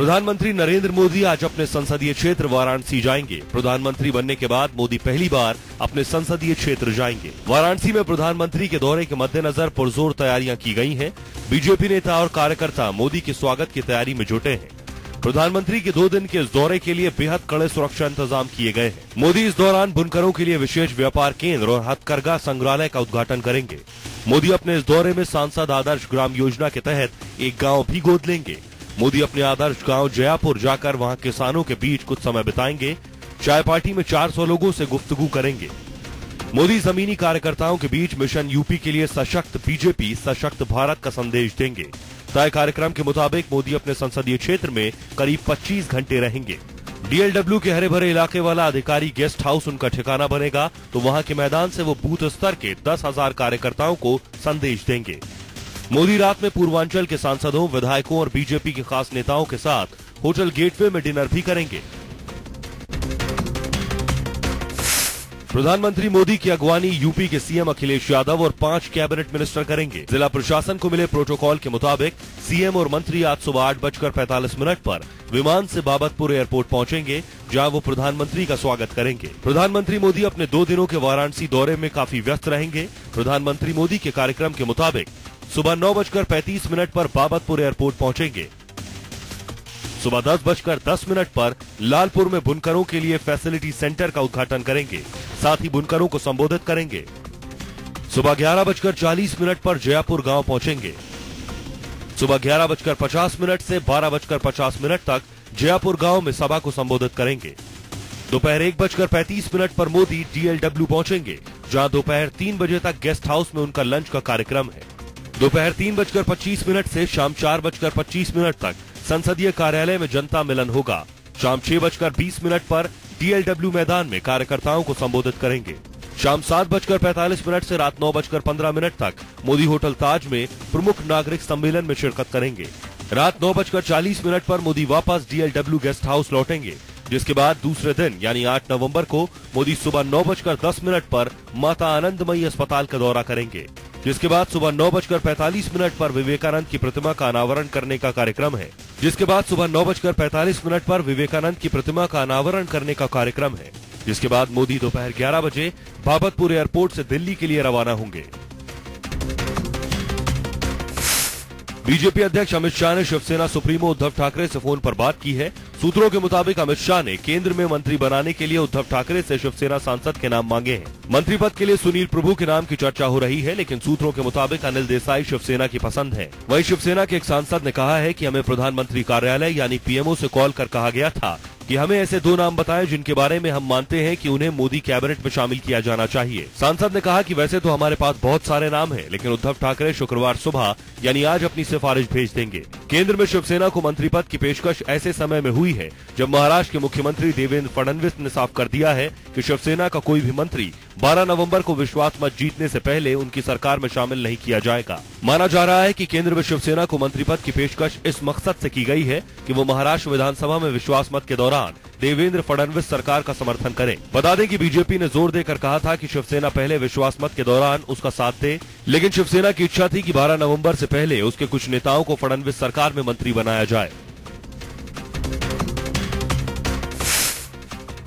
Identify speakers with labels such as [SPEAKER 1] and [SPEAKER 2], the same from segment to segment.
[SPEAKER 1] प्रधानमंत्री नरेंद्र मोदी आज अपने संसदीय क्षेत्र वाराणसी जाएंगे। प्रधानमंत्री बनने के बाद मोदी पहली बार अपने संसदीय क्षेत्र जाएंगे। वाराणसी में प्रधानमंत्री के दौरे के मद्देनजर पुरजोर तैयारियां की गई हैं। बीजेपी नेता और कार्यकर्ता मोदी के स्वागत की तैयारी में जुटे हैं। प्रधानमंत्री के 2 दिन के इस दौरे के लिए बेहद कड़े सुरक्षा इंतजाम किए गए हैं। मोदी इस दौरान बुनकरों के लिए विशेष व्यापार केंद्र और हथकरघा संग्रहालय का उद्घाटन करेंगे। मोदी अपने इस दौरे में सांसद आदर्श ग्राम योजना के तहत एक गाँव भी गोद लेंगे। मोदी अपने आदर्श गांव जयापुर जाकर वहां किसानों के बीच कुछ समय बिताएंगे। चाय पार्टी में 400 लोगों से गुफ्तगू करेंगे। मोदी जमीनी कार्यकर्ताओं के बीच मिशन यूपी के लिए सशक्त बीजेपी सशक्त भारत का संदेश देंगे। तय कार्यक्रम के मुताबिक मोदी अपने संसदीय क्षेत्र में करीब 25 घंटे रहेंगे। DLW के हरे भरे इलाके वाला अधिकारी गेस्ट हाउस उनका ठिकाना बनेगा, तो वहां के मैदान से वो बूथ स्तर के 10,000 कार्यकर्ताओं को संदेश देंगे। मोदी रात में पूर्वांचल के सांसदों, विधायकों और बीजेपी के खास नेताओं के साथ होटल गेटवे में डिनर भी करेंगे। प्रधानमंत्री मोदी की अगवानी यूपी के सीएम अखिलेश यादव और 5 कैबिनेट मिनिस्टर करेंगे। जिला प्रशासन को मिले प्रोटोकॉल के मुताबिक सीएम और मंत्री आज सुबह 8:45 पर विमान से बाबतपुर एयरपोर्ट पहुंचेंगे, जहां वो प्रधानमंत्री का स्वागत करेंगे। प्रधानमंत्री मोदी अपने 2 दिनों के वाराणसी दौरे में काफी व्यस्त रहेंगे। प्रधानमंत्री मोदी के कार्यक्रम के मुताबिक सुबह 9:35 पर बाबतपुर एयरपोर्ट पहुंचेंगे। सुबह 10:10 पर लालपुर में बुनकरों के लिए फैसिलिटी सेंटर का उद्घाटन करेंगे, साथ ही बुनकरों को संबोधित करेंगे। सुबह 11:40 पर जयापुर गांव पहुंचेंगे। सुबह 11:50 से 12:50 तक जयापुर गांव में सभा को संबोधित करेंगे। दोपहर 1:35 पर मोदी DLW पहुंचेंगे, जहां दोपहर 3 बजे तक गेस्ट हाउस में उनका लंच का कार्यक्रम है। दोपहर 3:25 से शाम 4:25 तक संसदीय कार्यालय में जनता मिलन होगा। शाम 6:20 पर DLW मैदान में कार्यकर्ताओं को संबोधित करेंगे। शाम 7:45 से रात 9:15 तक मोदी होटल ताज में प्रमुख नागरिक सम्मेलन में शिरकत करेंगे। रात 9:40 पर मोदी वापस DLW गेस्ट हाउस लौटेंगे, जिसके बाद दूसरे दिन यानी 8 नवंबर को मोदी सुबह 9:10 पर माता आनंदमयी अस्पताल का दौरा करेंगे, जिसके बाद सुबह 9:45 पर विवेकानंद की प्रतिमा का अनावरण करने का कार्यक्रम है। जिसके बाद मोदी दोपहर 11 बजे बाबतपुर एयरपोर्ट से दिल्ली के लिए रवाना होंगे। बीजेपी अध्यक्ष अमित शाह ने शिवसेना सुप्रीमो उद्धव ठाकरे से फोन पर बात की है। सूत्रों के मुताबिक अमित शाह ने केंद्र में मंत्री बनाने के लिए उद्धव ठाकरे से शिवसेना सांसद के नाम मांगे हैं। मंत्री पद के लिए सुनील प्रभु के नाम की चर्चा हो रही है, लेकिन सूत्रों के मुताबिक अनिल देसाई शिवसेना की पसंद है। वहीं शिवसेना के एक सांसद ने कहा है कि हमें प्रधानमंत्री कार्यालय यानी PMO से कॉल कर कहा गया था कि हमें ऐसे 2 नाम बताएं जिनके बारे में हम मानते हैं कि उन्हें मोदी कैबिनेट में शामिल किया जाना चाहिए। सांसद ने कहा कि वैसे तो हमारे पास बहुत सारे नाम हैं, लेकिन उद्धव ठाकरे शुक्रवार सुबह यानी आज अपनी सिफारिश भेज देंगे। केंद्र में शिवसेना को मंत्री पद की पेशकश ऐसे समय में हुई है जब महाराष्ट्र के मुख्यमंत्री देवेंद्र फडणवीस ने साफ कर दिया है कि शिवसेना का कोई भी मंत्री 12 नवंबर को विश्वास मत जीतने से पहले उनकी सरकार में शामिल नहीं किया जाएगा। माना जा रहा है कि केंद्र में शिवसेना को मंत्री पद की पेशकश इस मकसद से की गई है कि वो महाराष्ट्र विधानसभा में विश्वास मत के दौरान देवेंद्र फडणवीस सरकार का समर्थन करें। बता दें कि बीजेपी ने जोर देकर कहा था कि शिवसेना पहले विश्वास मत के दौरान उसका साथ दे, लेकिन शिवसेना की इच्छा थी कि 12 नवंबर से पहले उसके कुछ नेताओं को फडणवीस सरकार में मंत्री बनाया जाए।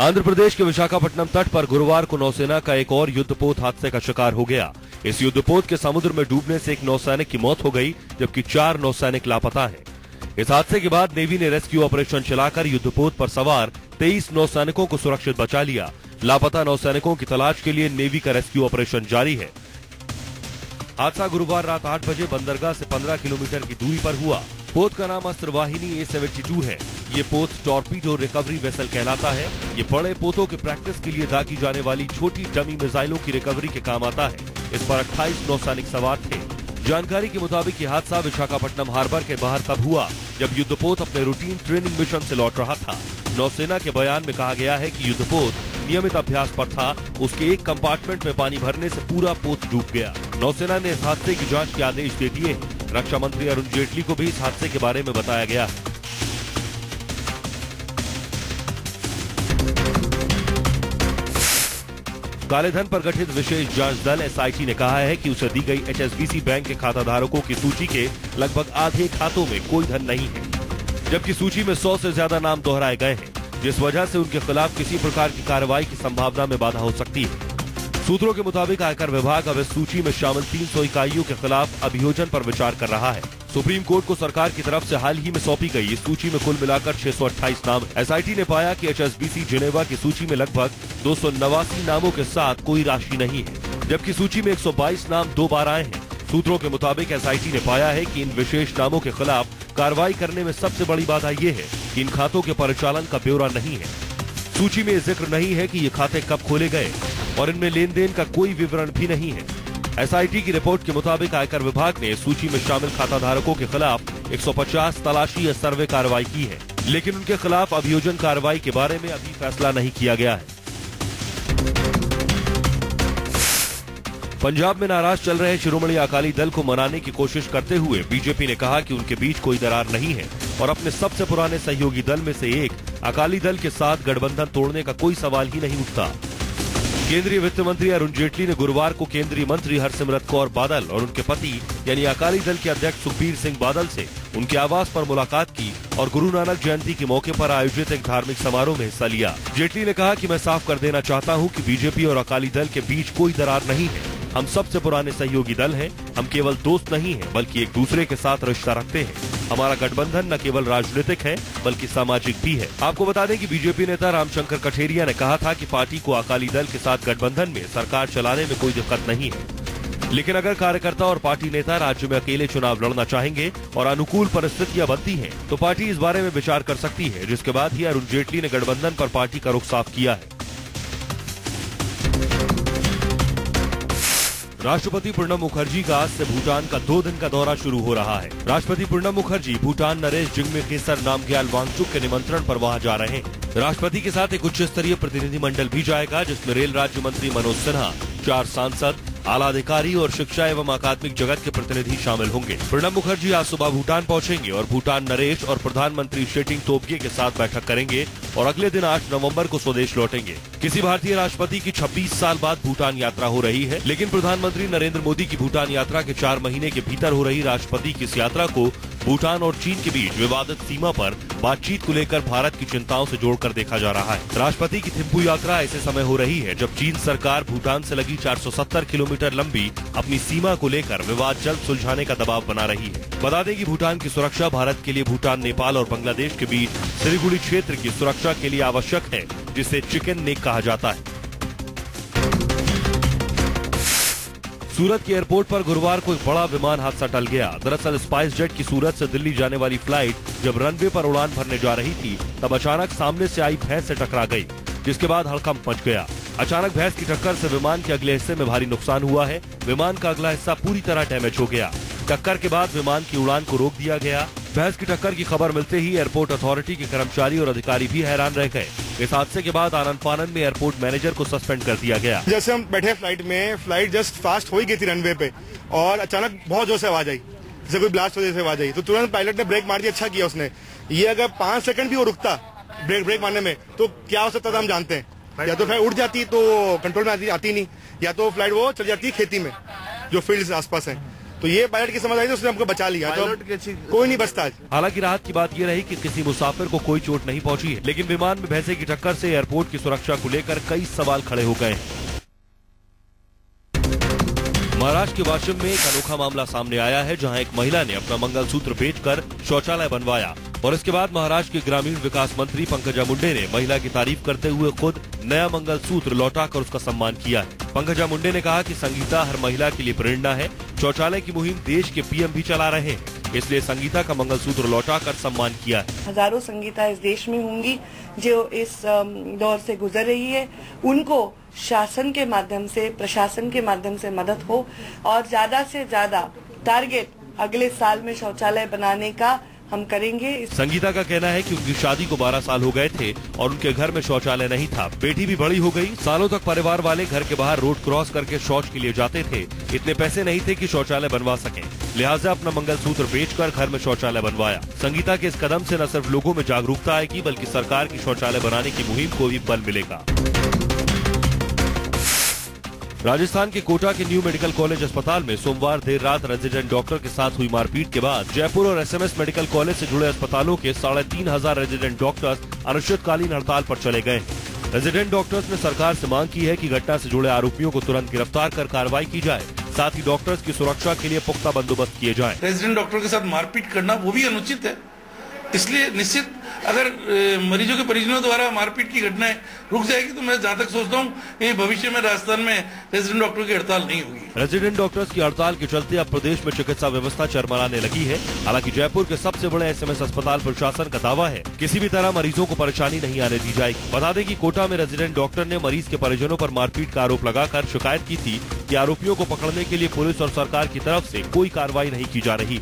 [SPEAKER 1] आंध्र प्रदेश के विशाखापट्टनम तट पर गुरुवार को नौसेना का एक और युद्धपोत हादसे का शिकार हो गया। इस युद्धपोत के समुद्र में डूबने से एक नौसैनिक की मौत हो गई, जबकि 4 नौसैनिक लापता हैं। इस हादसे के बाद नेवी ने रेस्क्यू ऑपरेशन चलाकर युद्धपोत पर सवार 23 नौसैनिकों को सुरक्षित बचा लिया। लापता नौसैनिकों की तलाश के लिए नेवी का रेस्क्यू ऑपरेशन जारी है। हादसा गुरुवार रात 8 बजे बंदरगाह से 15 किलोमीटर की दूरी पर हुआ। पोत का नाम अस्त्रवाहिनी A-72 है। ये पोत टॉर्पीडो रिकवरी वेसल कहलाता है। ये बड़े पोतों के प्रैक्टिस के लिए दागी जाने वाली छोटी डमी मिसाइलों की रिकवरी के काम आता है। इस पर 28 नौसैनिक सवार थे। जानकारी के मुताबिक ये हादसा विशाखापट्टनम हार्बर के बाहर तब हुआ जब युद्धपोत अपने रूटीन ट्रेनिंग मिशन से लौट रहा था। नौसेना के बयान में कहा गया है कि युद्धपोत नियमित अभ्यास पर था। उसके एक कंपार्टमेंट में पानी भरने से पूरा पोत डूब गया। नौसेना ने इस हादसे की जांच के आदेश दे दिए हैं। रक्षा मंत्री अरुण जेटली को भी इस हादसे के बारे में बताया गया है। कालेधन पर गठित विशेष जांच दल SIT ने कहा है कि उसे दी गई HSBC बैंक के खाताधारकों की सूची के लगभग आधे खातों में कोई धन नहीं है। जबकि सूची में 100 से ज्यादा नाम दोहराए गए हैं, जिस वजह से उनके खिलाफ किसी प्रकार की कार्रवाई की संभावना में बाधा हो सकती है। सूत्रों के मुताबिक आयकर विभाग अब इस सूची में शामिल 300 इकाइयों के खिलाफ अभियोजन पर विचार कर रहा है। सुप्रीम कोर्ट को सरकार की तरफ से हाल ही में सौंपी गई इस सूची में कुल मिलाकर 628 नाम। एसआईटी ने पाया कि HSBC जिनेवा की सूची में लगभग 289 नामों के साथ कोई राशि नहीं है, जबकि सूची में 122 नाम 2 बार आए हैं। सूत्रों के मुताबिक एसआईटी ने पाया है कि इन विशेष नामों के खिलाफ कार्रवाई करने में सबसे बड़ी बाधा ये है कि इन खातों के परिचालन का ब्यौरा नहीं है। सूची में जिक्र नहीं है कि ये खाते कब खोले गए और इनमें लेन देन का कोई विवरण भी नहीं है। एसआईटी की रिपोर्ट के मुताबिक आयकर विभाग ने सूची में शामिल खाता धारकों के खिलाफ 150 तलाशी या सर्वे कार्रवाई की है, लेकिन उनके खिलाफ अभियोजन कार्रवाई के बारे में अभी फैसला नहीं किया गया है। पंजाब में नाराज चल रहे शिरोमणि अकाली दल को मनाने की कोशिश करते हुए बीजेपी ने कहा कि उनके बीच कोई दरार नहीं है और अपने सबसे पुराने सहयोगी दल में से एक अकाली दल के साथ गठबंधन तोड़ने का कोई सवाल ही नहीं उठता। केंद्रीय वित्त मंत्री अरुण जेटली ने गुरुवार को केंद्रीय मंत्री हरसिमरत कौर बादल और उनके पति यानी अकाली दल के अध्यक्ष सुखबीर सिंह बादल से उनके आवास पर मुलाकात की और गुरु नानक जयंती के मौके पर आयोजित एक धार्मिक समारोह में हिस्सा लिया। जेटली ने कहा कि मैं साफ कर देना चाहता हूं कि बीजेपी और अकाली दल के बीच कोई दरार नहीं है। हम सबसे पुराने सहयोगी दल हैं। हम केवल दोस्त नहीं हैं, बल्कि एक दूसरे के साथ रिश्ता रखते हैं। हमारा गठबंधन न केवल राजनीतिक है बल्कि सामाजिक भी है। आपको बता दें कि बीजेपी नेता रामशंकर कठेरिया ने कहा था कि पार्टी को अकाली दल के साथ गठबंधन में सरकार चलाने में कोई दिक्कत नहीं है, लेकिन अगर कार्यकर्ता और पार्टी नेता राज्य में अकेले चुनाव लड़ना चाहेंगे और अनुकूल परिस्थितियां बनती हैं, तो पार्टी इस बारे में विचार कर सकती है। जिसके बाद ही अरुण जेटली ने गठबंधन पर पार्टी का रुख साफ किया है। राष्ट्रपति प्रणब मुखर्जी का आज से भूटान का 2 दिन का दौरा शुरू हो रहा है। राष्ट्रपति प्रणब मुखर्जी भूटान नरेश जिंगमे खेसर नामग्याल वांगचुक के निमंत्रण पर वहां जा रहे हैं। राष्ट्रपति के साथ एक उच्च स्तरीय प्रतिनिधि मंडल भी जाएगा, जिसमें रेल राज्य मंत्री मनोज सिन्हा, 4 सांसद, आला अधिकारी और शिक्षा एवं अकादमिक जगत के प्रतिनिधि शामिल होंगे। प्रणब मुखर्जी आज सुबह भूटान पहुंचेंगे और भूटान नरेश और प्रधानमंत्री शेटिंग तोब्गे के साथ बैठक करेंगे और अगले दिन 8 नवंबर को स्वदेश लौटेंगे। किसी भारतीय राष्ट्रपति की 26 साल बाद भूटान यात्रा हो रही है, लेकिन प्रधानमंत्री नरेंद्र मोदी की भूटान यात्रा के 4 महीने के भीतर हो रही राष्ट्रपति की इस यात्रा को भूटान और चीन के बीच विवादित सीमा पर बातचीत को लेकर भारत की चिंताओं से जोड़कर देखा जा रहा है। राष्ट्रपति की थिम्पू यात्रा ऐसे समय हो रही है जब चीन सरकार भूटान से लगी 470 किलोमीटर लंबी अपनी सीमा को लेकर विवाद जल्द सुलझाने का दबाव बना रही है। बता दें कि भूटान की सुरक्षा भारत के लिए भूटान, नेपाल और बांग्लादेश के बीच सिलीगुड़ी क्षेत्र की सुरक्षा के लिए आवश्यक है, जिसे चिकन नेक कहा जाता है। सूरत के एयरपोर्ट पर गुरुवार को एक बड़ा विमान हादसा टल गया। दरअसल स्पाइस जेट की सूरत से दिल्ली जाने वाली फ्लाइट जब रनवे पर उड़ान भरने जा रही थी, तब अचानक सामने से आई भैंस से टकरा गई, जिसके बाद हड़कंप मच गया। अचानक भैंस की टक्कर से विमान के अगले हिस्से में भारी नुकसान हुआ है। विमान का अगला हिस्सा पूरी तरह डैमेज हो गया। टक्कर के बाद विमान की उड़ान को रोक दिया गया। भैंस की टक्कर की खबर मिलते ही एयरपोर्ट अथॉरिटी के कर्मचारी और अधिकारी भी हैरान रह गए। इस हादसे के बाद आनंद फानन में एयरपोर्ट मैनेजर को सस्पेंड कर दिया गया।
[SPEAKER 2] जैसे हम बैठे फ्लाइट में, फ्लाइट जस्ट फास्ट हो ही गई थी रनवे पे और अचानक बहुत जोर से आवाज आई, जैसे कोई ब्लास्ट वजह से आवाज आई, तो तुरंत पायलट ने ब्रेक मार दिया। अच्छा किया उसने। ये अगर 5 सेकंड भी वो रुकता ब्रेक मारने में तो क्या हो सकता था हम जानते हैं। या तो फ्लाइट उड़ जाती तो कंट्रोल में आती नहीं, या तो फ्लाइट वो चल जाती खेती में जो फील्ड आसपास है। तो ये पायलट की समझ आई तो उसने हमको बचा लिया। तो कोई नहीं बचता।
[SPEAKER 1] हालांकि राहत की बात ये रही कि किसी मुसाफिर को कोई चोट नहीं पहुंची है, लेकिन विमान में भैंसे की टक्कर से एयरपोर्ट की सुरक्षा को लेकर कई सवाल खड़े हो गए हैं। महाराष्ट्र के वाशिम में एक अनोखा मामला सामने आया है, जहां एक महिला ने अपना मंगलसूत्र बेचकर शौचालय बनवाया और इसके बाद महाराष्ट्र के ग्रामीण विकास मंत्री पंकजा मुंडे ने महिला की तारीफ करते हुए खुद नया मंगलसूत्र लौटाकर उसका सम्मान किया है। पंकजा मुंडे ने कहा कि संगीता हर महिला के लिए प्रेरणा है। शौचालय की मुहिम देश के पीएम भी चला रहे हैं, इसलिए संगीता का मंगलसूत्र लौटाकर सम्मान किया है।
[SPEAKER 3] हजारों संगीता इस देश में होंगी जो इस दौर से गुजर रही है। उनको शासन के माध्यम से, प्रशासन के माध्यम से मदद हो और ज्यादा से ज्यादा टारगेट अगले साल में शौचालय बनाने का हम करेंगे।
[SPEAKER 1] संगीता का कहना है कि उनकी शादी को 12 साल हो गए थे और उनके घर में शौचालय नहीं था। बेटी भी बड़ी हो गई। सालों तक परिवार वाले घर के बाहर रोड क्रॉस करके शौच के लिए जाते थे। इतने पैसे नहीं थे कि शौचालय बनवा सकें, लिहाजा अपना मंगलसूत्र बेचकर घर में शौचालय बनवाया। संगीता के इस कदम से न सिर्फ लोगों में जागरूकता आएगी, बल्कि सरकार की शौचालय बनाने की मुहिम को भी बल मिलेगा। राजस्थान के कोटा के न्यू मेडिकल कॉलेज अस्पताल में सोमवार देर रात रेजिडेंट डॉक्टर के साथ हुई मारपीट के बाद जयपुर और एसएमएस मेडिकल कॉलेज से जुड़े अस्पतालों के 3,500 रेजिडेंट डॉक्टर्स अनिश्चितकालीन हड़ताल पर चले गए। रेजिडेंट डॉक्टर्स ने सरकार से मांग की है कि घटना से जुड़े आरोपियों को तुरंत गिरफ्तार कर कार्रवाई की जाए, साथ ही डॉक्टर्स की सुरक्षा के लिए पुख्ता बंदोबस्त किए जाएं।
[SPEAKER 4] रेजिडेंट डॉक्टर के साथ मारपीट करना वो भी अनुचित है, इसलिए निश्चित अगर मरीजों के परिजनों द्वारा मारपीट की घटनाएं रुक जाएगी तो मैं जहां तक सोचता हूं कि भविष्य में राजस्थान में रेजिडेंट डॉक्टर की हड़ताल नहीं होगी।
[SPEAKER 1] रेजिडेंट डॉक्टर्स की हड़ताल के चलते अब प्रदेश में चिकित्सा व्यवस्था चरमराने लगी है। हालांकि जयपुर के सबसे बड़े एसएमएस अस्पताल प्रशासन का दावा है किसी भी तरह मरीजों को परेशानी नहीं आने दी जाएगी। बता दें कि कोटा में रेजिडेंट डॉक्टर ने मरीज के परिजनों पर मारपीट का आरोप लगाकर शिकायत की थी कि आरोपियों को पकड़ने के लिए पुलिस और सरकार की तरफ से कोई कार्रवाई नहीं की जा रही।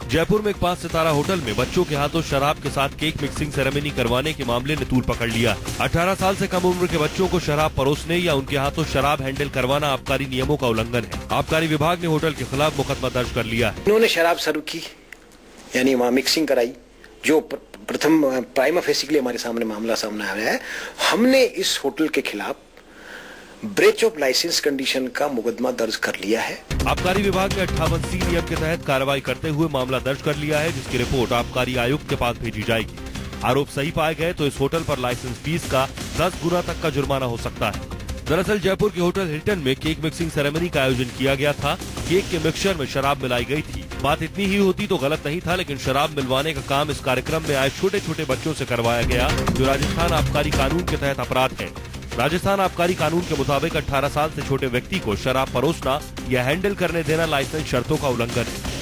[SPEAKER 1] जयपुर में एक 5 सितारा होटल में बच्चों के हाथों शराब के साथ केक मिक्सिंग सेरेमनी करवाने के मामले ने तूल पकड़ लिया। 18 साल से कम उम्र के बच्चों को शराब परोसने या उनके हाथों शराब हैंडल करवाना आबकारी नियमों का उल्लंघन है। आबकारी विभाग ने होटल के खिलाफ मुकदमा दर्ज कर लिया है।
[SPEAKER 5] उन्होंने शराब सर्व की, यानी वहाँ मिक्सिंग कराई, जो प्रथम प्राइमा फेसी के लिए हमारे सामने मामला सामने आया है। हमने इस होटल के खिलाफ ब्रेच ऑफ लाइसेंस कंडीशन का मुकदमा दर्ज कर लिया है।
[SPEAKER 1] आबकारी विभाग ने 58C नियम के तहत कार्रवाई करते हुए मामला दर्ज कर लिया है, जिसकी रिपोर्ट आबकारी आयुक्त के पास भेजी जाएगी। आरोप सही पाए गए तो इस होटल पर लाइसेंस फीस का 10 गुना तक का जुर्माना हो सकता है। दरअसल जयपुर के होटल हिल्टन में केक मिक्सिंग सेरेमनी का आयोजन किया गया था। केक के मिक्सचर में शराब मिलाई गई थी। बात इतनी ही होती तो गलत नहीं था, लेकिन शराब मिलवाने का काम इस कार्यक्रम में आए छोटे छोटे बच्चों से करवाया गया, जो राजस्थान आबकारी कानून के तहत अपराध है। राजस्थान आबकारी कानून के मुताबिक 18 साल से छोटे व्यक्ति को शराब परोसना या हैंडल करने देना लाइसेंस शर्तों का उल्लंघन है।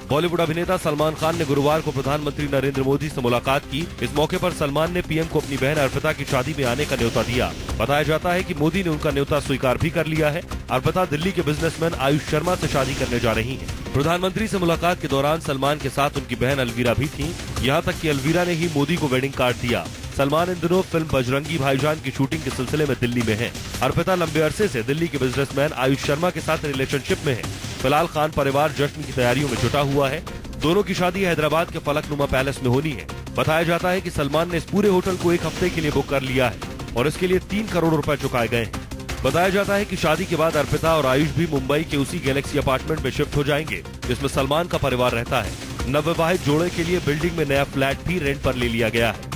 [SPEAKER 1] बॉलीवुड अभिनेता सलमान खान ने गुरुवार को प्रधानमंत्री नरेंद्र मोदी से मुलाकात की। इस मौके पर सलमान ने पीएम को अपनी बहन अर्पिता की शादी में आने का न्योता दिया। बताया जाता है कि मोदी ने उनका न्योता स्वीकार भी कर लिया है। अर्पिता दिल्ली के बिजनेसमैन आयुष शर्मा से शादी करने जा रही हैं। प्रधानमंत्री से मुलाकात के दौरान सलमान के साथ उनकी बहन अलवीरा भी थी। यहाँ तक कि अलवीरा ने ही मोदी को वेडिंग कार्ड दिया। सलमान इन दिनों फिल्म बजरंगी भाईजान की शूटिंग के सिलसिले में दिल्ली में है। अर्पिता लंबे अरसे से दिल्ली के बिजनेसमैन आयुष शर्मा के साथ रिलेशनशिप में है। फिलहाल खान परिवार जश्न की तैयारियों में जुटा हुआ है। दोनों की शादी हैदराबाद के फलकनुमा पैलेस में होनी है। बताया जाता है कि सलमान ने इस पूरे होटल को 1 हफ्ते के लिए बुक कर लिया है और इसके लिए 3 करोड़ रुपए चुकाए गए हैं। बताया जाता है कि शादी के बाद अर्पिता और आयुष भी मुंबई के उसी गैलेक्सी अपार्टमेंट में शिफ्ट हो जाएंगे, जिसमें सलमान का परिवार रहता है। नवविवाहित जोड़े के लिए बिल्डिंग में नया फ्लैट भी रेंट पर ले लिया गया है।